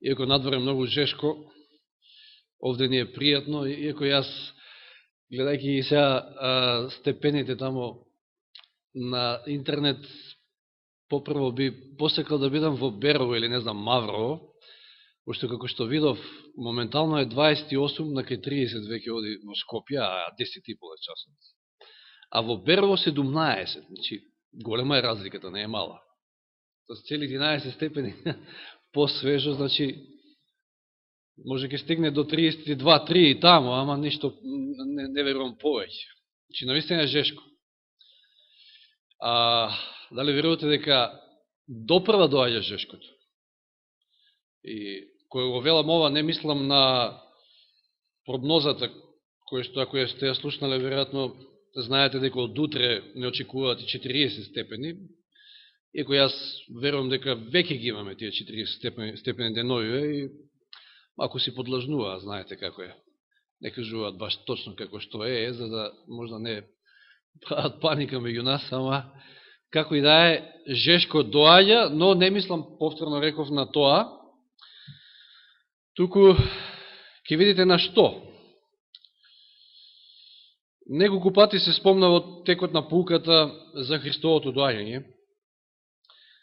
Иако надвор е многу жешко, овде ни е пријатно, иако јас, гледајќи ги сега степените тамо на интернет, попрво би посекал да бидам во Берово или не знам Маврово, пошто како што видов, моментално е 28 на кај 30 веќе оди во Скопје, а 10,5 часот. А во Берово 17, значи голема е разликата, не е мала. С цели 11 степени по-свежо, значи може ке стигне до 32-3 и тамо, ама ништо не верувам повеќе. Значи навистина е жешко. Дали верувате дека допрва доаѓа жешкото? И кој го велам ова, не мислам на прогнозата, која што ако ја сте ја слушнале, веројатно знаете дека од утре не очекуваат и 40 степени, иако јас верувам дека веќе ги имаме тие 40 степени деновиве и ако си подлажнуваат, знаете како е. Не кажуваат баш точно како што е, за да можда не прават паника меѓу нас, ама како и да е, жешко доаѓа, но не мислам, повторно реков, на тоа, туку ќе видите на што. Неколку пати се спомна во текот на пулката за Христовото доаѓање.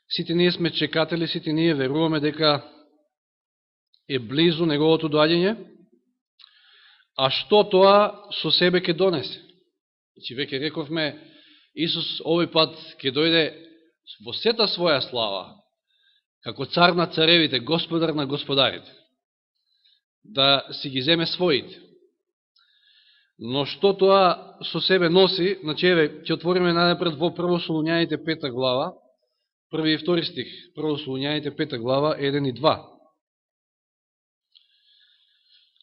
Сите ние сме чекатели, сите ние веруваме дека е близу неговото доаѓање, а што тоа со себе ќе донесе? Значи, веќе рековме, Исус овој пат ќе дојде во сета своја слава, како цар на царевите, господар на господарите, да си ги земе своите. Но што тоа со себе носи? Значи, еве, ќе отвориме најнапред во Прво Солуњаните 5 глава, први и втори стих, Прво Солуњаните 5 глава, 1 и 2.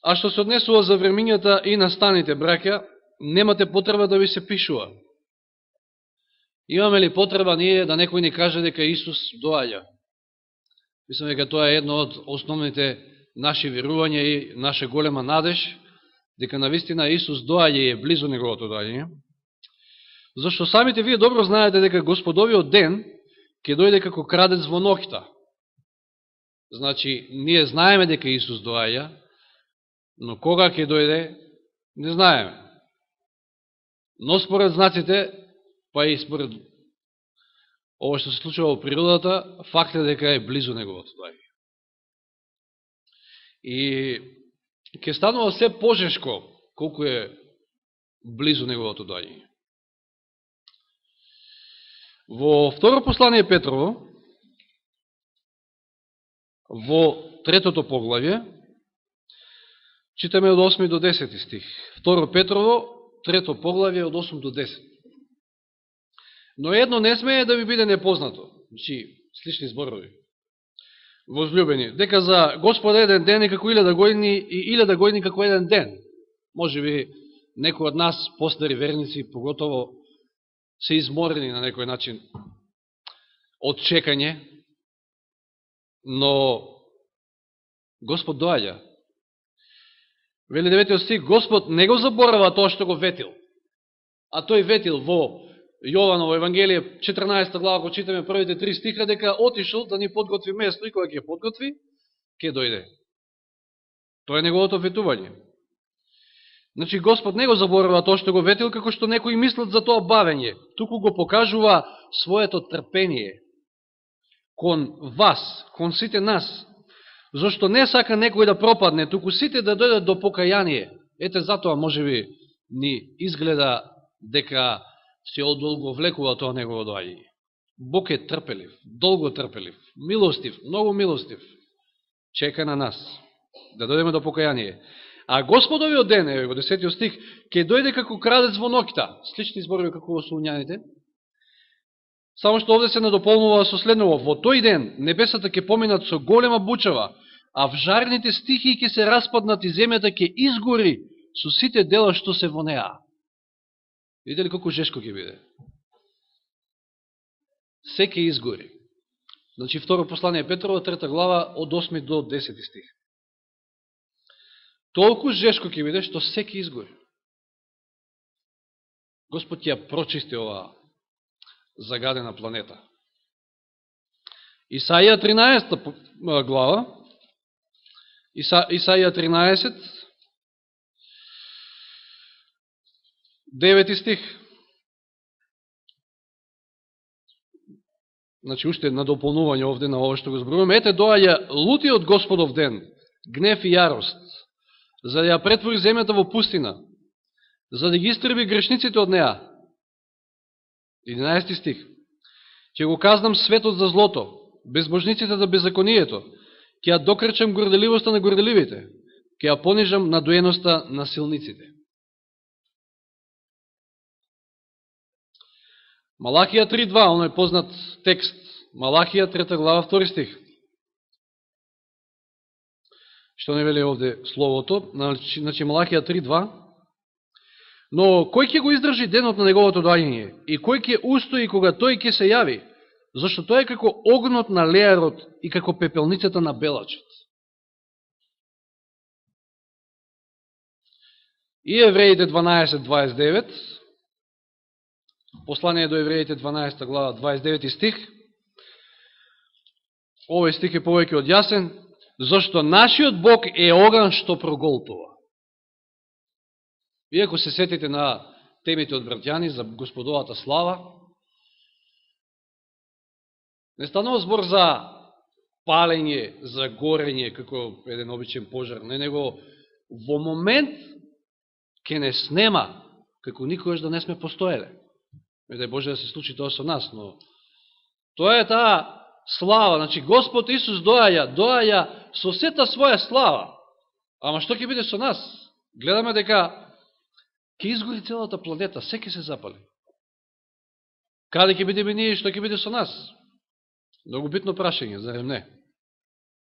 А што се однесува за времињата и настаните, браќа, немате потреба да ви се пишува. Имаме ли потреба ние да некој ни каже дека Исус доаѓа? Мислам дека тоа е едно од основните наши верувања и наша голема надеж, дека навистина Исус доаѓа и е близу неговото доаѓање. Зашто самите вие добро знаете дека Господовиот ден ќе дојде како крадец во ноќта. Значи, ние знаеме дека Исус доаѓа, но кога ќе дојде, не знаеме. Но според знаците, па и според ова што се случува во природата, факт е дека е близу неговото доаѓање. И ќе станува се пожешко колку е близу неговото доаѓање. Во второ послание Петрово, во 3 поглавје, читаме од 8 до 10 стих. Второ Петрово, 3 поглавје, од 8 до 10. Но едно не смее да ви биде непознато, значи слични зборови. Возлюбени, дека за Господа еден ден е како 1000 години и 1000 години како еден ден. Може би некои од нас, постари верници, поготово се изморени на некој начин од чекање, но Господ доаѓа. Вели 9 стих, Господ не го заборава тоа што го ветил, а тој ветил во Јованово Евангелие 14 глава, го читаме првите 3 стиха, дека отишол да ни подготви место и кога ќе подготви, ќе дојде. Тоа е неговото ветување. Значи, Господ не го заборава тоа што го ветил, како што некои мислат за тоа бавење. Туку го покажува своето трпение кон вас, кон сите нас. Зашто не сака некој да пропадне, туку сите да дојдат до покаяние. Ете, затоа можеби ни изгледа дека се одолговлекува тоа негово доаѓање. Бог е трпелив, долго трпелив, милостив, многу милостив. Чека на нас да дојдеме до покаяние. А Господовиот ден, еве во 10 стих, ќе дојде како крадец во ноќта. Слични зборови како во Солуњаните. Само што овде се надополнува со следново. Во тој ден небесата ќе поминат со голема бучава, а вжарните стихии ќе се распаднат и земјата ќе изгори со сите дела што се во неа. Видите ли колку жешко ќе биде? Се ќе изгори. Значи, второ послание Петрова, 3 глава, од 8 до 10 стих. Толку жешко ќе биде, што се ќе изгори. Господ ќе ја прочисти оваа загадена планета. Исаија 13 глава, Исаија 13, 9 стих. Значи, уште една дополнување овде на ова што го зборуваме. Ете, доаѓа лутиот Господов ден, гнев и јарост, за да ја претвори земјата во пустина, за да ги истреби грешниците од неа. 11 стих. Ќе го казнам светот за злото, безбожниците за беззаконието, ќе ја докрчам горделивоста на горделивите, ќе ја понижам надоеноста на силниците. Малахија 3.2, оној познат текст. Малахија 3 глава 2 стих. Што не вели овде словото? Значи Малахија 3.2. Но кој ќе го издржи денот на неговото доаѓање? И кој ќе устои кога тој ќе се јави? Зашто тој е како огнот на леарот и како пепелницата на белачот. И Евреите 12.29. Послание до Евреите 12 глава 29 стих. Овој стих е повеќе од јасен. Зашто нашиот Бог е оган што проголтува. Иако се сетите на темите од браќани за Господовата слава, не станува збор за палење, за горење, како еден обичен пожар, не, него во момент ќе не снема, како никогаш да не сме постоеле. Не дај Боже да се случи тоа со нас, но тоа е таа слава. Значи, Господ Исус доаја со сета своја слава. Ама што ќе биде со нас? Гледаме дека ќе изгори целата планета, се ќе се запали. Каде ќе бидеме ние и што ќе биде со нас? Многу битно прашање, зарем не?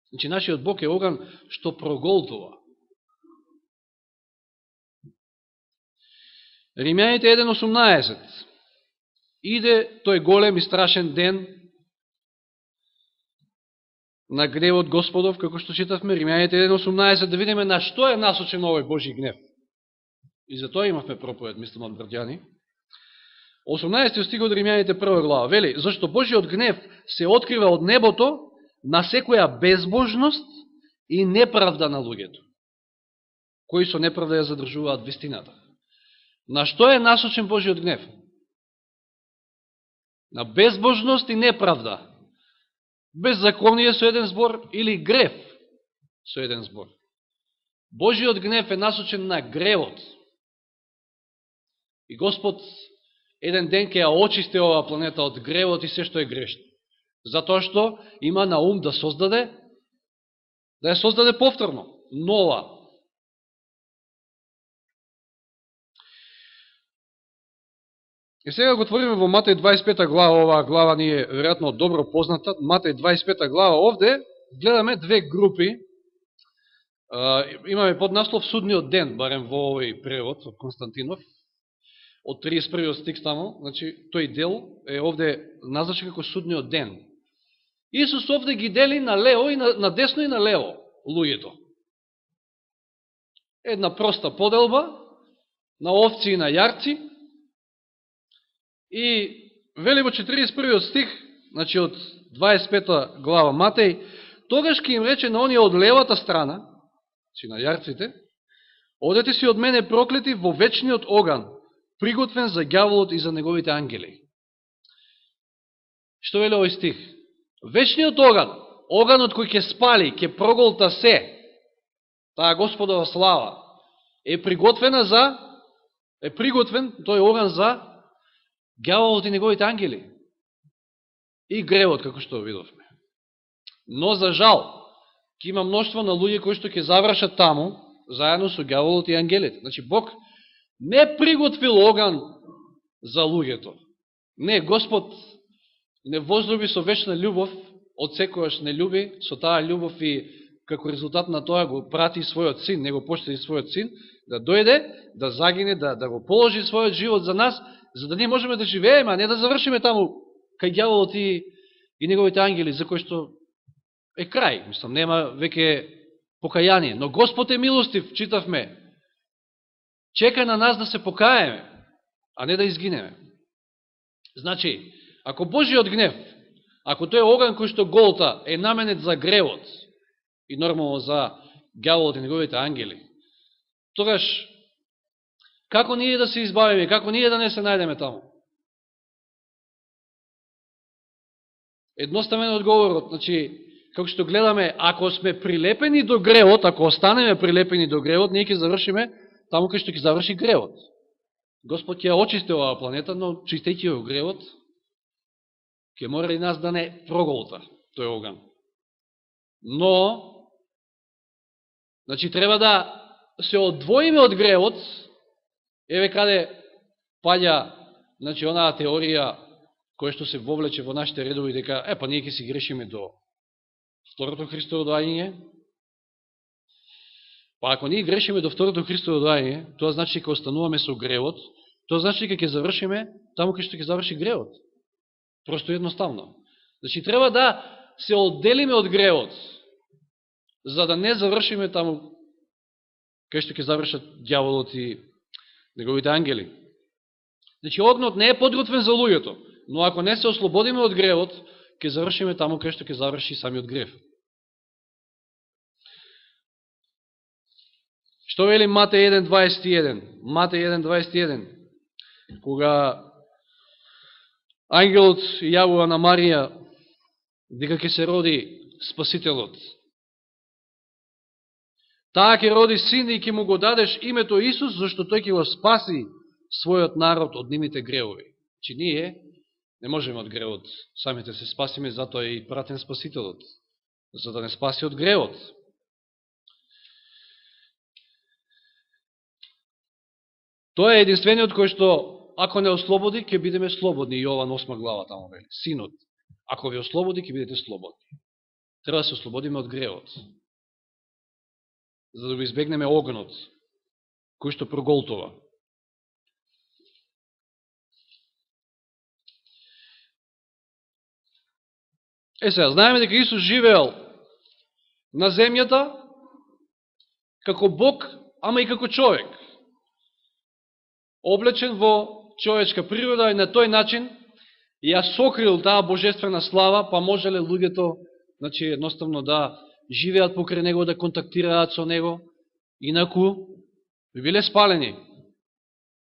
Значи, нашиот Бог е оган што проголтува. Римјаните 1.18. Иде тој голем и страшен ден на гневот Господов, како што читавме, Римјаните 1.18, да видиме на што е насочен овој Божи гнев. И за тоа имавме проповед, мислам, од браќани. 18 стих од Римјаните 1 глава, вели, зашто Божиот гнев се открива од небото на секоја безбожност и неправда на луѓето, кои со неправда ја задржуваат вистината. На што е насочен Божиот гнев? На безбожност и неправда. Беззаконие со еден збор или грев со еден збор. Божиот гнев е насочен на гревот. И Господ еден ден ќе ја очисти оваа планета од гревот и се што е грешно. Затоа што има на ум да ја создаде повторно, нова. И сега го отвориме во Матеј 25 глава, оваа глава ни е веројатно добро позната. Матеј 25 глава, овде гледаме две групи. Имаме поднаслов Судниот ден, барем во овој превод од Константинов, од 31 стих тамо, значи тој дел е овде назначен како Судниот ден. Исус овде ги дели на лево и на десно и на лево луѓето. Една проста поделба на овци и на јарци. И вели во 41 стих, значи од 25 глава Матеј, тогаш ќе им рече на оние од левата страна, значи на јарците, одете си од мене проклети во вечниот оган, приготвен за ѓаволот и за неговите ангели. Што вели овој стих? Вечниот оган, оганот кој ќе спали, ќе проголта се, таа Господова слава, е приготвен, тој оган за ѓаволот и неговите ангели. И гревот, како што видовме. Но, за жал, ќе има мноштво на луѓе кои што ќе завршат таму, заедно со ѓаволот и ангелите. Значи, Бог не приготвил оган за луѓето. Не, Господ не возлюби со вечна љубов, од секојаш не љуби, со таа љубов и како резултат на тоа го прати својот син, не го поштеди својот син, да дојде, да загине, да го положи својот живот за нас, за да ние можеме да живееме, а не да завршиме таму кај ѓаволот и неговите ангели, за кој што е крај. Мислам, нема веќе покаяние. Но Господ е милостив, читавме. Чека на нас да се покаеме, а не да изгинеме. Значи, ако Божиот гнев, ако тој оган кој што голта е наменет за гревот и нормално за ѓаволот и неговите ангели. Тогаш, како ние да се избавиме, како ние да не се најдеме таму? Едноставен одговорот, значи, како што гледаме, ако сме прилепени до гревот, ако останеме прилепени до гревот, ние ќе завршиме таму кај што ќе заврши гревот. Господ ќе очисти оваа планета, но чистејќи ја гревот, ќе мора и нас да не проголта тој оган. Но, значи, треба да се одвоиме од гревот, еве каде паѓа, значи, онаа теорија која што се вовлече во нашите редови, дека, па ние ќе си грешиме до второто Христово доаѓање. Па ако ние грешиме до второто Христово доаѓање, тоа значи дека остануваме со гревот, тоа значи дека ќе завршиме таму кај што ќе заврши гревот. Просто едноставно. Значи, треба да се одделиме од гревот, за да не завршиме таму кај што ќе завршат ѓаволот и неговите ангели. Значи, огнот не е подготвен за луѓето, но ако не се ослободиме од гревот, ќе завршиме таму кај што ќе заврши самиот грев. Што вели Матеј 1.21? Матеј 1.21. Кога ангелот јавува на Марија дека ќе се роди Спасителот. Таа ќе роди син и ќе му го дадеш името Исус, зашто тој ќе го спаси својот народ од нивните гревови. Че ние не можеме од гревот самите се спасиме, затоа е и пратен Спасителот, за да не спаси од гревот. Тоа е единствениот кој што, ако не ослободи, ќе бидеме слободни. Јован 8 глава таму вели. Синот, ако ви ослободи, ќе бидете слободни. Треба да се ослободиме од гревот, за да го избегнеме огнот, кој што проголтува. Сега, знаеме дека Исус живеел на земјата како Бог, ама и како човек. Облечен во човечка природа и на тој начин ја сокрил таа божествена слава, па можеле луѓето, значи, едноставно да живеат покрај него, да контактираат со него, инаку би биле спалени.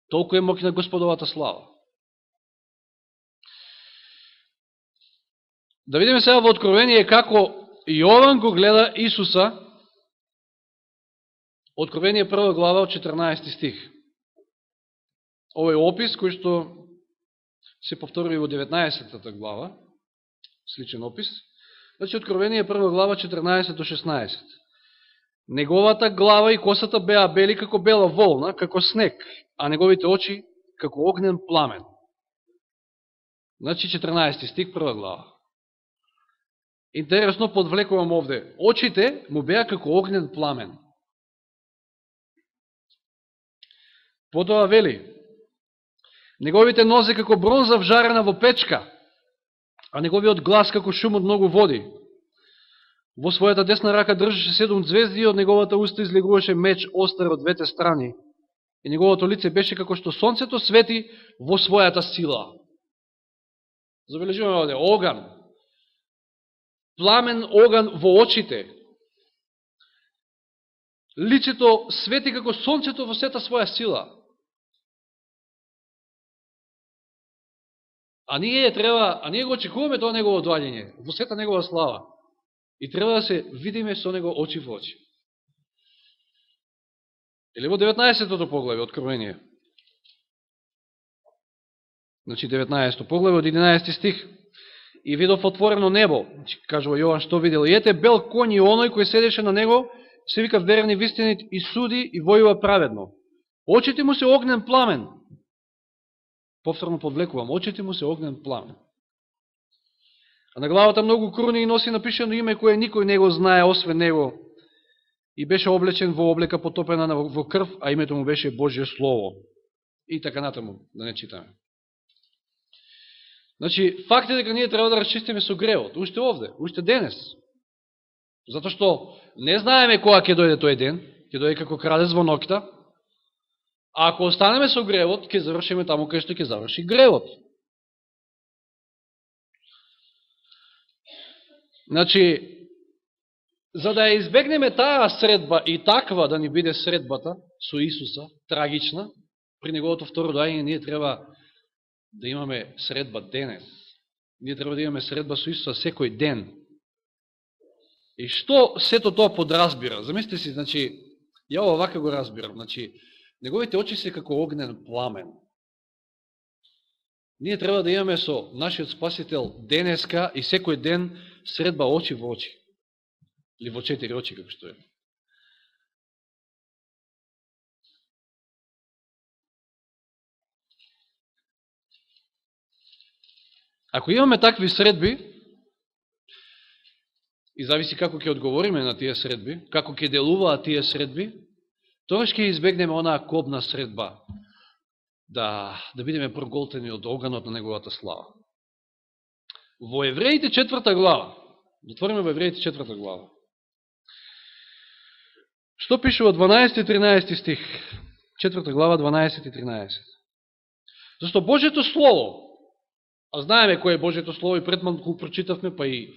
Толку е моќна Господовата слава. Да видиме сега во Откровение како Јован го гледа Исуса. Откровение 1 глава од 14 стих. Овој опис кој што се повтори во 19 глава, сличен опис. Значи, Откровение 1 глава 14 до 16. Неговата глава и косата беа бели како бела волна, како снег, а неговите очи како огнен пламен. Значи, 14 стих, 1 глава. Интересно, подвлекувам овде. Очите му беа како огнен пламен. Потоа вели, неговите нозе како бронза вжарена во печка, а неговиот глас како шум од многу води. Во својата десна рака држеше 7 звезди и од неговата уста излегуваше меч остар од двете страни. И неговото лице беше како што сонцето свети во својата сила. Забележуваме овде, оган. Пламен оган во очите. Лицето свети како сонцето во сета своја сила. А ние го очекуваме тоа негово доаѓање, во сета негова слава. И треба да се видиме со него очи во очи. Или во 19-тото поглаве, Откровение. Значи 19-то поглаве од 11 стих. И видов отворено небо, кажува Јован што видел. И ете бел коњ и оној кој седеше на него, се вика верен и вистинит и суди и војува праведно. Очите му се огнен пламен. Повторно подвлекувам, очите му се огнен пламен. А на главата многу круни и носи напишено име кое никој не го знае освен него. И беше облечен во облека потопена во крв, а името му беше Божје Слово. И така натаму, да не читаме. Значи, факт е дека ние треба да расчистиме со гревот, уште овде, уште денес. Зато што не знаеме кога ќе дојде тој ден, ќе дојде како крадец во ноќта, а ако останеме со гревот, ќе завршиме таму кај што ќе заврши гревот. Значи, За да ја избегнеме таа средба и таква да ни биде средбата со Исуса, трагична, при неговото второ доаѓање ние треба да имаме средба денес. Ние треба да имаме средба со Исуса секој ден. И што сето тоа подразбира? Замислите си, значи, ја овака го разбирам, значи, неговите очи се како огнен пламен. Ние треба да имаме со нашиот Спасител денеска и секој ден средба очи во очи. Или во 4 очи, како што е. Ако имаме такви средби, и зависи како ќе одговориме на тие средби, како ќе делуваат тие средби, тогаш ќе избегнеме онаа кобна средба, да бидеме проголтени од оганот на неговата слава. Во Евреите 4 глава, отвориме во Евреите 4 глава, што пише во 12 и 13 стих? 4 глава, 12 и 13. Зашто Божието Слово, а знаеме кој е Божието Слово, и предман го прочитавме, па и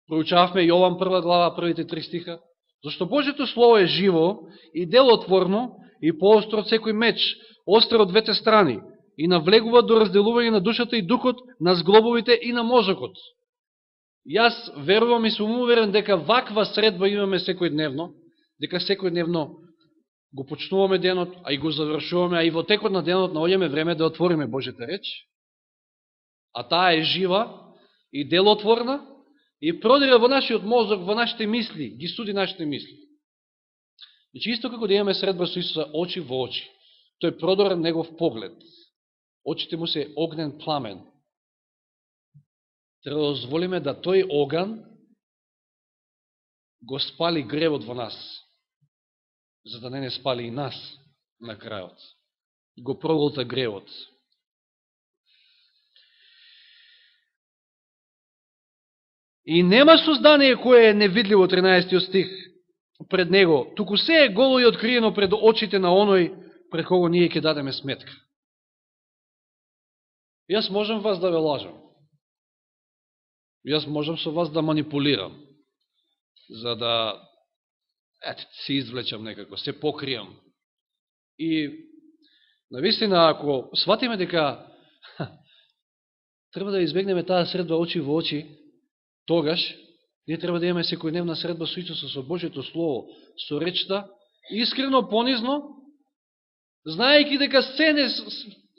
проучавме Јован 1 глава, првите 3 стиха, зашто Божието Слово е живо и делотворно и поостро од секој меч, остро од двете страни, и навлегува до разделување на душата и духот, на зглобовите и на мозокот. Јас верувам и сум уверен дека ваква средба имаме секојдневно, дека секојдневно го почнуваме денот, а и го завршуваме, а и во текот на денот наоѓаме време да отвориме Божјата реч, а таа е жива и делотворна и продира во нашиот мозок, во нашите мисли, ги суди нашите мисли. Значи, исто како да имаме средба со Исуса очи во очи, тој продорен негов поглед, очите му се огнен пламен. Треба да дозволиме да тој оган го спали гревот во нас, за да не спали и нас на крајот. Го проголта гревот. И нема создание кое е невидливо, 13 стих, пред него, туку се е голо и откриено пред очите на оној пред кого ние ќе дадеме сметка. Јас можам вас да ве лажам. Јас можам со вас да манипулирам, за да се извлечам некако, се покријам. И навистина, ако сватиме дека треба да избегнеме таа средба очи во очи, тогаш ние треба да имаме секојдневна средба со Исуса, со Божието Слово, со речта, искрено, понизно, знаејќи дека се не,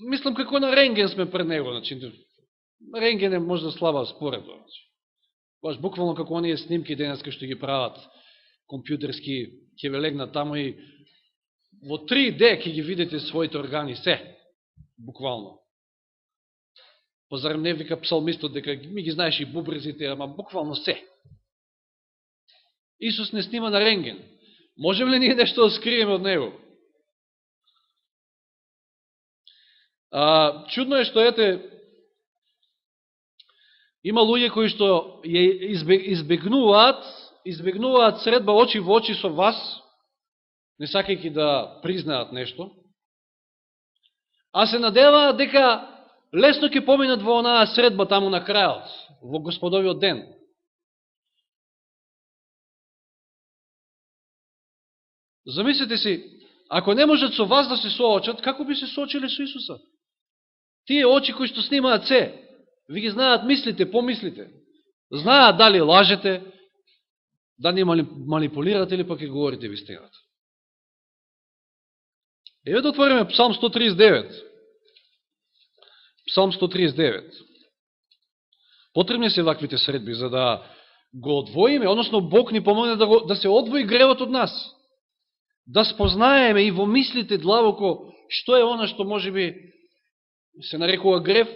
мислам како на рентген сме пред него, значи, рентген е можда слаба споредба. Баш буквално како оние снимки денеска што ги прават компјутерски, ќе ве легнат таму и во 3D ќе ги видите своите органи, се, буквално. Па зарем не вика псалмистот дека ми ги знаеш и бубрезите, ама буквално се. Исус не снима на рентген. Можем ли ние нешто да скриеме од него? Чудно е што има луѓе кои што избегнуваат средба очи во очи со вас, не сакајќи да признаат нешто, а се надеваат дека лесно ќе поминат во онаа средба таму на крајот, во Господовиот ден. Замислете си, ако не можат со вас да се соочат, како би се соочили со Исуса? Тие очи кои што снимаат се, ви ги знаат мислите, помислите. Знаат дали лажете, да не манипулирате или пак ќе говорите вистината. Еве да отвориме Псалм 139. Псалм 139. Потребни се ваквите средби, за да го одвоиме, односно Бог ни помогне да се одвои гревот од нас. Да спознаеме и во мислите длабоко што е она што можеби се нарекува грев,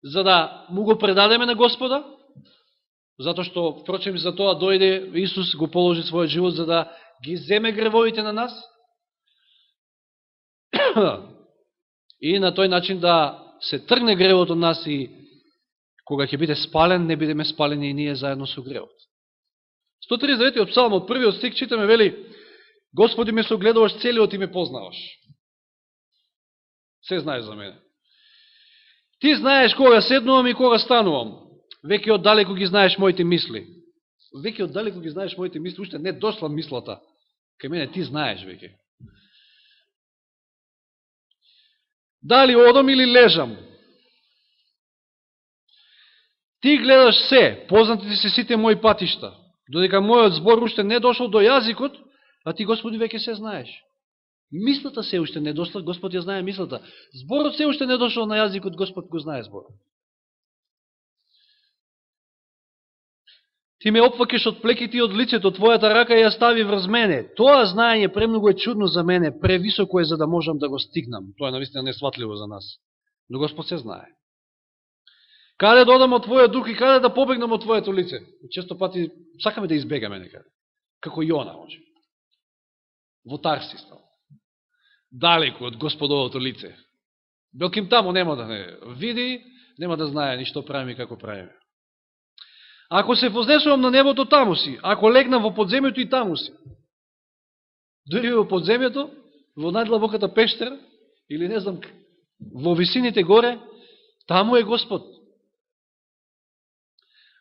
за да му го предадеме на Господа, затоа што, впрочем, за тоа дојде Исус, го положи својот живот, за да ги земе гревовите на нас, и на тој начин да се тргне гревот од нас и кога ќе биде спален, не бидеме спалени и ние заедно со гревот. 139 од Псалм, од првиот стих, читаме, вели: Господи, ме согледуваш целиот и ме познаваш. Се знаеш за мене. Ти знаеш кога седнувам и кога станувам. Веќе оддалеку ги знаеш моите мисли. веќе оддалеку ги знаеш моите мисли, уште не дошла мислата. Кај мене ти знаеш веќе. Дали одам или лежам? Ти гледаш се, познати ти се сите мои патишта, додека мојот збор уште не дошол до јазикот, а ти, Господи, веќе се знаеш. Мислата се уште не дошла, Господ ја знае мислата. Зборот се уште не дошол на јазикот, Господ го знае зборот. Ти ме опфакеш од плеките и од лицето, твојата рака ја стави врз мене. Тоа знаење премногу е чудно за мене, превисоко е за да можам да го стигнам. Тоа е навистина несватливо за нас. Но Господ се знае. Каде да одам од Твојот дух и каде да побегнам од Твоето лице? Често пати сакаме да избегаме некаде. Како Јона, може. Во Тарсис. Далеко од Господовото лице. Белким таму нема да не види, нема да знае ни што правиме и како правиме. Ако се вознесувам на небото, таму си. Ако легнам во подземјето, и таму си. Дори во подземјето, во најдлабоката пештера, или не знам, во висините горе, таму е Господ.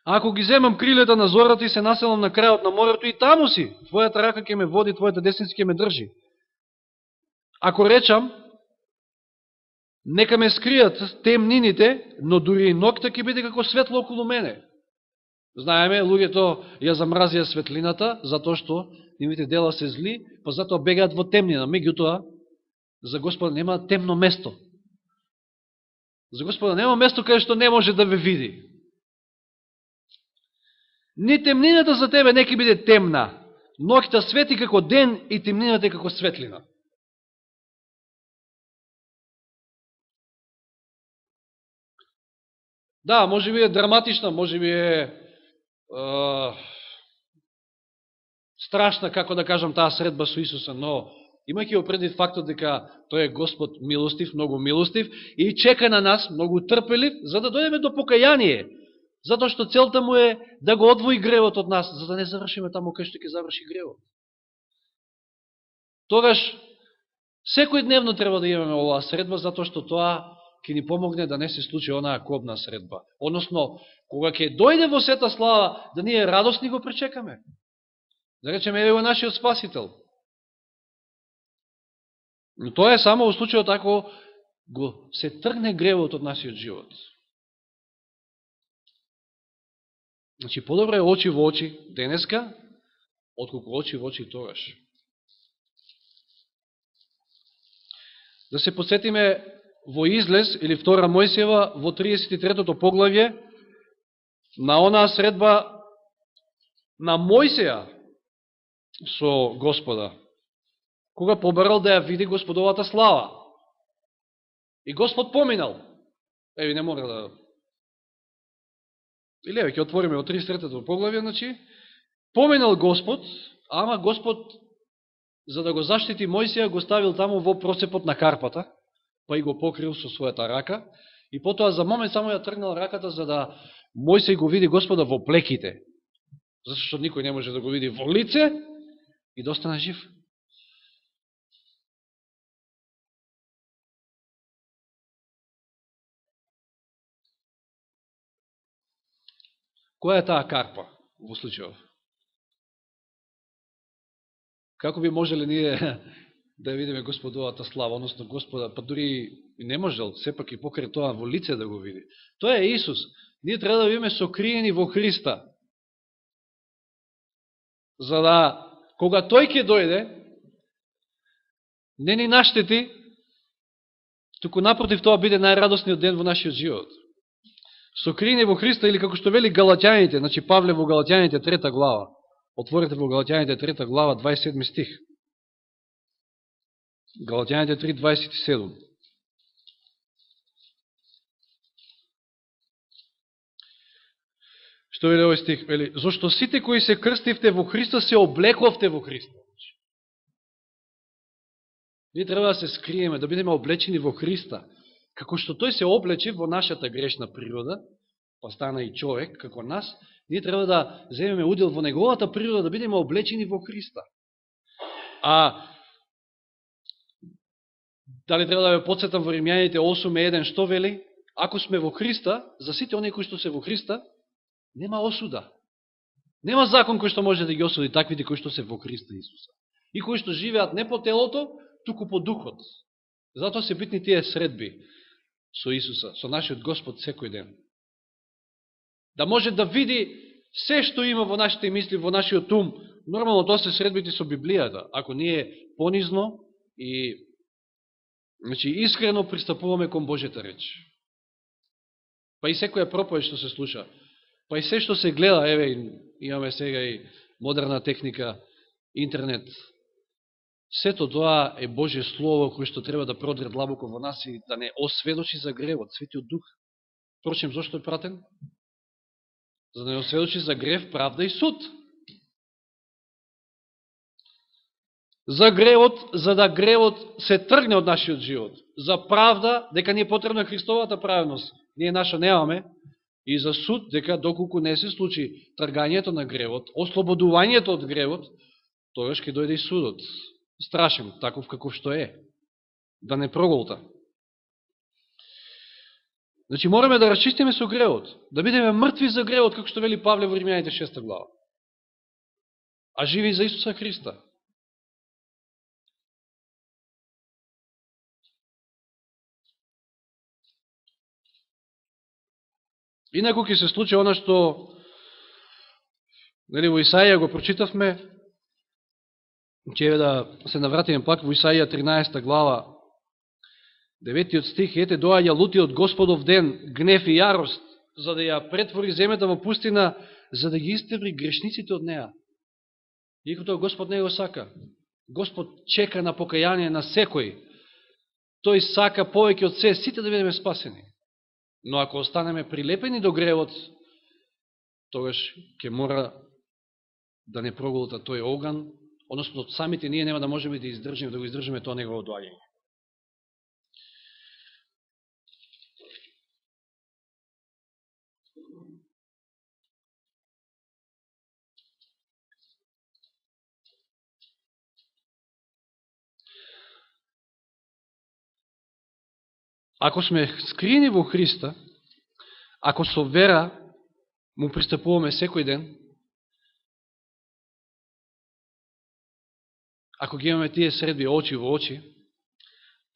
Ако ги земам крилета на зората и се населам на крајот на морето, и таму си. Твојата рака ќе ме води, твојата десница ќе ме држи. Ако речам, нека ме скријат темнините, но дури и ноќта ќе биде како светло околу мене. Знаеме, луѓето ја замразија светлината, затоа што нивните дела се зли, па затоа бегаат во темнина. Меѓутоа, за Господа нема темно место. За Господа нема место каде што не може да ве види. Ни темнината за тебе не ќе биде темна. Ноќта свети како ден и темнината како светлина. Да, може би е драматична, може би е страшна, како да кажам, таа средба со Исуса, но имајќи го предвид фактот дека тој е Господ милостив, многу милостив и чека на нас, многу трпелив, за да дојдеме до покаяние. Затоа што целта му е да го одвои гревот од нас, за да не завршиме таму кај што ќе заврши гревот. Тогаш, секој дневно треба да имаме оваа средба, затоа што тоа ќе ни помогне да не се случи онаа кобна средба. Односно, кога ќе дојде во сета слава, да ние радосни го пречекаме. Да речеме, еве го нашиот Спасител. Но тоа е само во случајот ако го се тргне гревот од нашиот живот. Значи, подобро е очи во очи денеска, отколку очи во очи тогаш. Да се подсетиме во Излез, или втора Мојсиева, во 33-тото поглавје, на онаа средба на Мојсија со Господа, кога побарал да ја види Господовата слава. И Господ поминал. Еви, не мора да... Или еве, ќе отвориме во 33-тото поглавје, значи, поминал Господ, ама Господ, за да го заштити Мојсија, го ставил таму во процепот на карпата, па и го покрил со својата рака, и потоа за момент само ја тргнал раката, за да Мојсей го види Господа во плеките, зашто никој не може да го види во лице и да остане жив. Која е таа карпа во случајов? Како би можеле ние да видиме Господовата слава, односно Господа, па дури и не можел, сепак и покрај тоа во лице да го види. Тоа е Исус. Ние треба да бидеме сокриени во Христа. За да, кога Тој ќе дојде, не ни наштети, туку напротив тоа биде најрадосниот ден во нашиот живот. Сокриени во Христа, или како што вели Галатјаните, значи Павле во Галатјаните 3 глава. Отворете во Галатјаните 3 глава, 27 стих. Галатјаните 3:27. Што вели овој стих? Вели, зашто сите кои се крстивте во Христа, се облековте во Христа. Ние треба да се скриеме, да бидеме облечени во Христа. Како што тој се облече во нашата грешна природа, па стана и човек, како нас, ние треба да земеме удел во неговата природа, да бидеме облечени во Христа. А дали треба да ве подсетам во Римјаните 8:1, што вели? Ако сме во Христа, за сите оние кои што се во Христа, нема осуда. Нема закон кој што може да ги осуди таквите кои што се во Христа Исуса. И кои што живеат не по телото, туку по духот. Затоа се битни тие средби со Исуса, со нашиот Господ секој ден. Да може да види се што има во нашите мисли, во нашиот ум. Нормално тоа се средбите со Библијата. Ако ние понизно и искрено пристапуваме кон Божјата реч. Па и секоја проповед што се слуша, па и се што се гледа, еве, имаме сега и модерна техника, интернет. Сето тоа е Божје Слово кој што треба да продре длабоко во нас и да не осведочи за гревот, Светиот Дух. Впрочем, зашто е пратен? За да не осведочи за грев, правда и суд. За гревот, за да гревот се тргне од нашиот живот. За правда, дека ни е потребна Христовата праведност. Ние наша немаме. И за суд, дека доколку не се случи тргањето на гревот, ослободувањето од гревот, тогаш ќе дојде и судот. Страшен, таков каков што е. Да не проголта. Значи, мораме да расчистиме со гревот. Да бидеме мртви за гревот, како што вели Павле во Римјаните 6 глава. А живи за Исуса Христа. Инаку ќе се случи она што во Исаија го прочитавме, ќе да се навратиме пак во Исаија 13 глава, 9 стих, ете доаѓа лутиот Господов ден, гнев и јарост, за да ја претвори земјата во пустина, за да ги истебри грешниците од неа. Иако тоа Господ не го сака. Господ чека на покаяние на секој. Тој сака повеќе од се, сите да бидеме спасени. Но ако останеме прилепени до гревот, тогаш ќе мора да не проголта тој оган, односно самите ние нема да можеме да издржиме, да го издржиме тоа негово доаѓање. Ако сме скриени во Христа, ако со вера му пристапуваме секој ден, ако ги имаме тие средби очи во очи,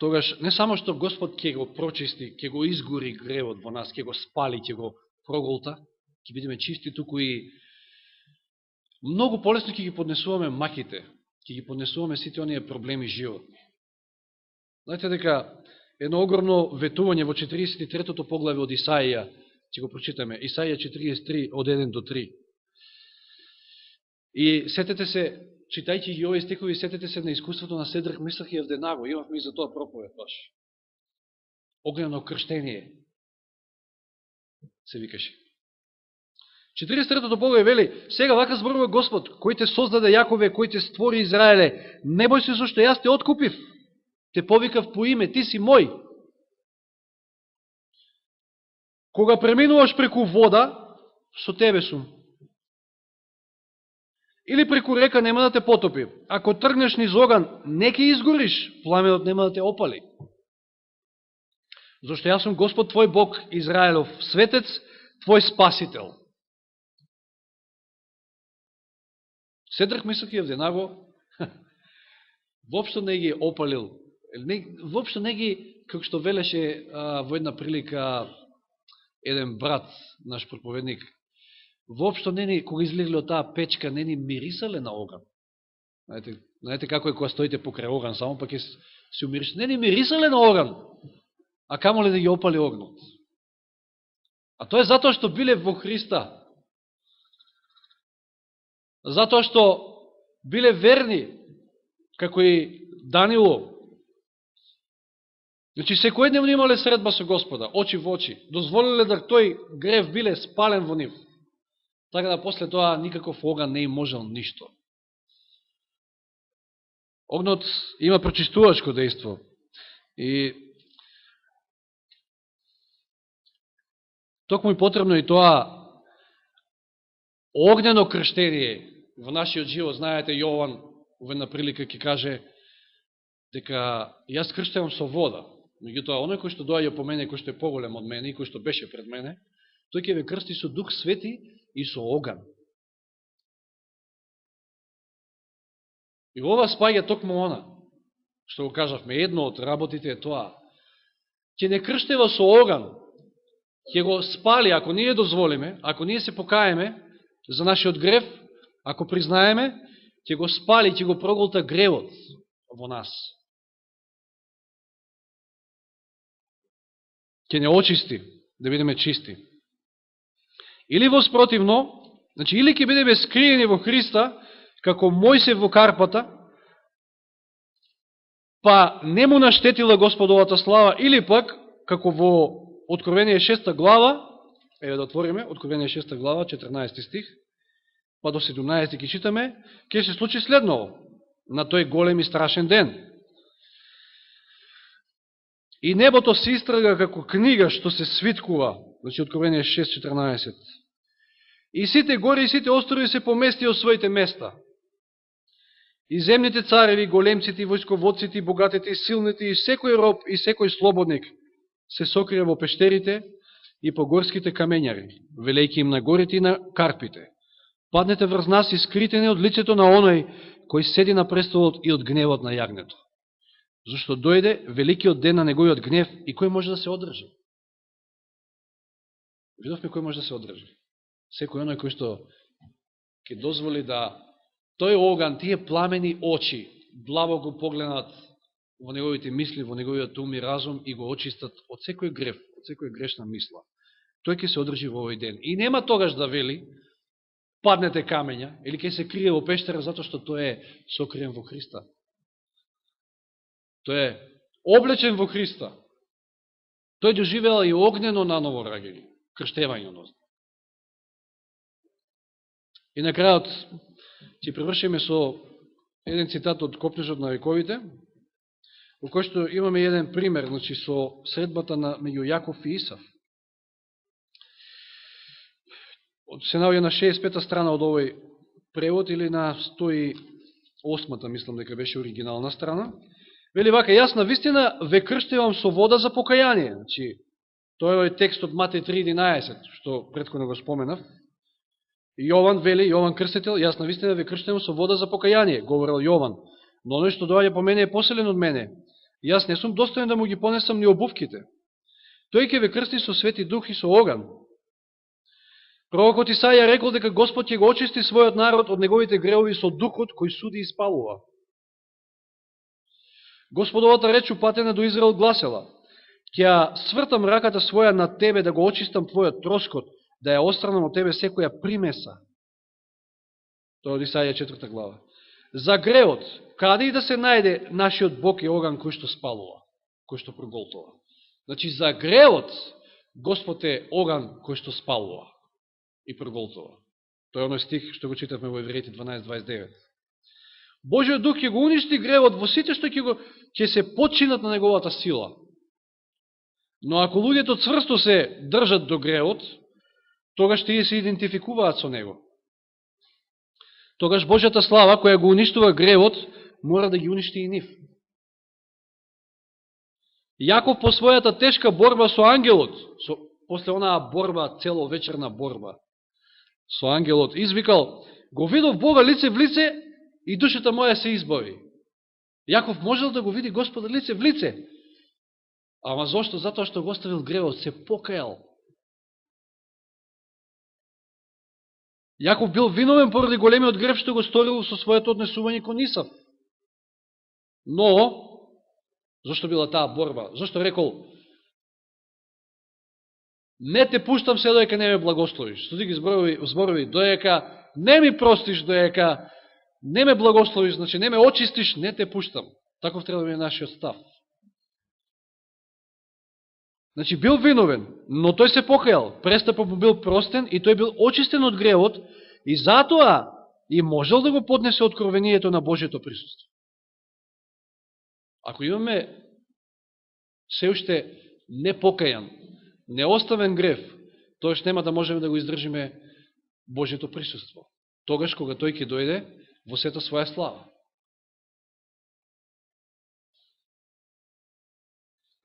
тогаш не само што Господ ќе го прочисти, ќе го изгори гревот во нас, ќе го спали, ќе го проголта, ќе бидеме чисти, туку и многу полесно ќе ги поднесуваме маките, ќе ги поднесуваме сите оние проблеми животни. Знаете дека едно огромно ветување во 43-тото поглаве од Исаија, ќе го прочитаме, Исаија 43, од 1 до 3. И сетете се, читајќи ги овие стихови, сетете се на искуството на Седрах, Мисах и Авденаго, имавме и за тоа проповед баш. Огнено крштение, се викаше. 43-тото поглаве вели, сега вака зборува Господ, кој те создаде Јакове, кој те створи Израеле, не бој се зашто јас те откупив, те повикав по име, ти си мој. Кога преминуваш преку вода, со тебе сум. Или преку река нема да те потопи. Ако тргнеш низ оган, не ќе изгориш, пламенот нема да те опали. Зашто јас сум Господ твој Бог, Израелов светец, твој спасител. Седрах, Мисах и Авденаго воопшто не ги опалил, воопшто не ги, како што велеше во една прилика еден брат, наш проповедник, воопшто не ни, кога излегли од таа печка, не ни мирисале на оган. Знаете како е кога стоите покрај оган, само пак се умириш. Не ни мирисале на оган, а камо ли да ги опали огнот. А тоа е затоа што биле во Христа. Затоа што биле верни, како и Данило. Значи, секојдневно имале средба со Господа, очи во очи. Дозволиле да тој грев биле спален во нив. Така да после тоа никаков оган не им можел ништо. Огнот има прочистувачко дејство. И токму и потребно и тоа огнено крштение во нашиот живот. Знаете, Јован во една прилика ќе каже дека јас крштевам со вода. Меѓутоа, оној кој што доаѓа по мене, кој што е поголем од мене и кој што беше пред мене, тој ќе ве крсти со Дух Свети и со оган. И ова спаѓа токму она, што го кажавме, едно од работите е тоа. Ќе не крштева со оган, ќе го спали, ако ние дозволиме, ако ние се покаеме за нашиот грев, ако признаеме, ќе го спали, ќе го проголта гревот во нас. Ќе не очисти, да бидеме чисти. Или воспротивно, значи, или ќе бидеме скриени во Христа, како Мојсе во карпата, па не му наштетила Господовата слава, или пак, како во Откровение 6 глава, еве да отвориме, Откровение 6 глава, 14 стих, па до 17 ќе читаме, ќе се случи следново, на тој голем и страшен ден. И небото се истрага како книга што се свиткува, значи Откровение 6:14. И сите гори и сите острови се помести од своите места. И земните цареви, големците, војсководците, богатите, силните, и секој роб, и секој слободник се сокрија во пештерите и по горските камењари, велејќи им на горите и на карпите. Паднете врз нас и скритени од лицето на оној кој седи на престолот и од гневот на јагнето. Зашто дојде великиот ден на неговиот гнев и кој може да се одржи? Видовме кој може да се одржи. Секој оној кој што ќе дозволи да тој оган, тие пламени очи, блаво го погледнат во неговите мисли, во неговиот ум и разум и го очистат од секој грев, од секој грешна мисла. Тој ќе се одржи во овој ден. И нема тогаш да вели, паднете камења, или ќе се крие во пештера, затоа што тој е сокриен во Христа. Тој е облечен во Христа. Тој доживеал и огнено наново раѓање, крштевање ноз. И на крајот ќе привршиме со еден цитат од Копнежот на вековите, во кој што имаме еден пример, значи со средбата меѓу Јаков и Исав. Се наоѓа на 65-та страна од овој превод или на 108-та, мислам дека беше оригинална страна. Вели вака, јас на вистина ве крштевам со вода за покаяние. Значи, тој е текст од Матеј 3:11, што претходно го споменав. Јован вели, Јован крстител, јас на вистина ве крштевам со вода за покаяние, говорил Јован. Но оној што доаѓа по мене е поселен од мене. Јас не сум достоен да му ги понесам ни обувките. Тој ќе ве крсти со Свети Дух и со оган. Пророкот Исаја рекол дека Господ ќе го очисти својот народ од неговите гревови со духот кој суди и спалува. Господовата реч упатена до Израел гласела: ќе свртам раката своја над тебе да го очистам твојот троскот, да ја отстранам од тебе секоја примеса. Тоа од Исаја 4 глава. За греот, каде и да се најде, нашиот Бог е оган кој што спалува, кој што проголтува. Значи, за греот, Господ е оган кој што спалува и проголтува. Тоа е оној стих што го читавме во Евреите 12:29. Божиот Дух ќе го уништи гревот во сите што ќе се подчинат на неговата сила. Но ако луѓето цврсто се држат до гревот, тогаш тие се идентификуваат со него. Тогаш Божјата слава, која го уништува гревот, мора да ги уништи и нив. Јаков по својата тешка борба со ангелот, после онаа борба, целовечерна борба со ангелот, извикал: го видов Бога лице в лице и душата моја се избави. Јаков можел да го види Господа лице в лице. Ама зошто? Затоа што го оставил гревот, се покајал. Јаков бил виновен поради големиот грев што го сторил со своето однесување кон Исав. Но, зошто била таа борба? Зошто рекол: не те пуштам се доека не ме благословиш. Студи ги зборови, доека не ми простиш, доека не ме благословиш, значи не ме очистиш, не те пуштам. Таков треба да биде нашиот став. Значи бил виновен, но тој се покајал, престапот му бил простен и тој бил очистен од гревот и затоа и можел да го поднесе откровението на Божието присуство. Ако имаме се уште непокајан, неоставен грев, тоаш нема да можеме да го издржиме Божието присуство. Тогаш кога тој ќе дојде во сета своја слава.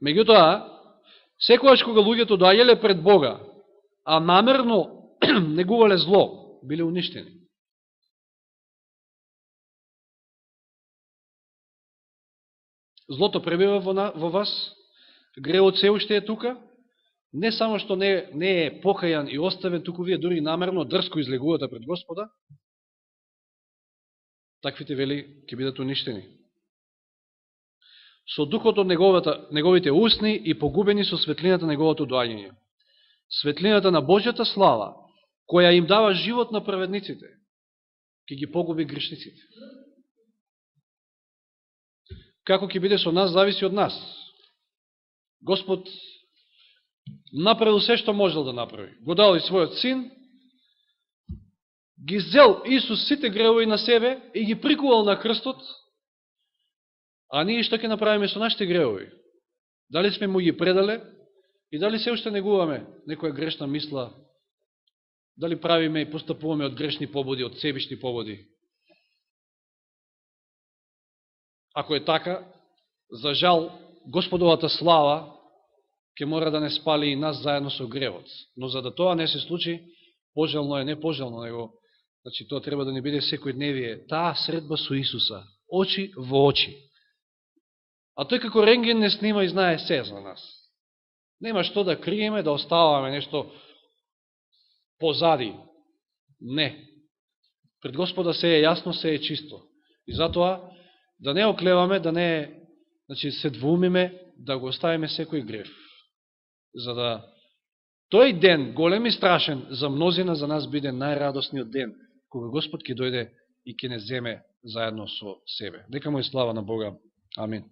Меѓутоа, секојаш кога луѓето доаѓале пред Бога, а намерно негувале зло, биле уништени. Злото пребива во вас, гревот се уште е тука, не само што не е покајан и оставен, туку вие дури намерно дрско излегувате пред Господа, таквите, вели, ќе бидат уништени. Со духот од неговите устни и погубени со светлината на неговото доаѓање. Светлината на Божјата слава, која им дава живот на праведниците, ќе ги погуби грешниците. Како ќе биде со нас, зависи од нас. Господ направил се што можел да направи. Го дал и својот син, ги зел Исус сите гревови на себе и ги прикувал на крстот, а ние што ќе направиме со нашите гревови? Дали сме му ги предале и дали се уште негуваме некоја грешна мисла, дали правиме и постапуваме од грешни побуди, од себишни побуди? Ако е така, за жал, Господовата слава ќе мора да не спали и нас заедно со гревот. Но за да тоа не се случи, пожелно е, не пожелно, него, значи тоа треба да не биде секојдневие, таа средба со Исуса, очи во очи. А тој како рентген не снима и знае се за нас. Нема што да криеме, да оставаме нешто позади. Не. Пред Господа се е јасно, се е чисто. И затоа да не оклеваме, да не се двумиме, да го оставиме секој грев. За да тој ден, голем и страшен, за мнозина за нас биде најрадосниот ден, кога Господ ќе дојде и ќе не земе заедно со себе. Нека му е слава на Бога. Амин.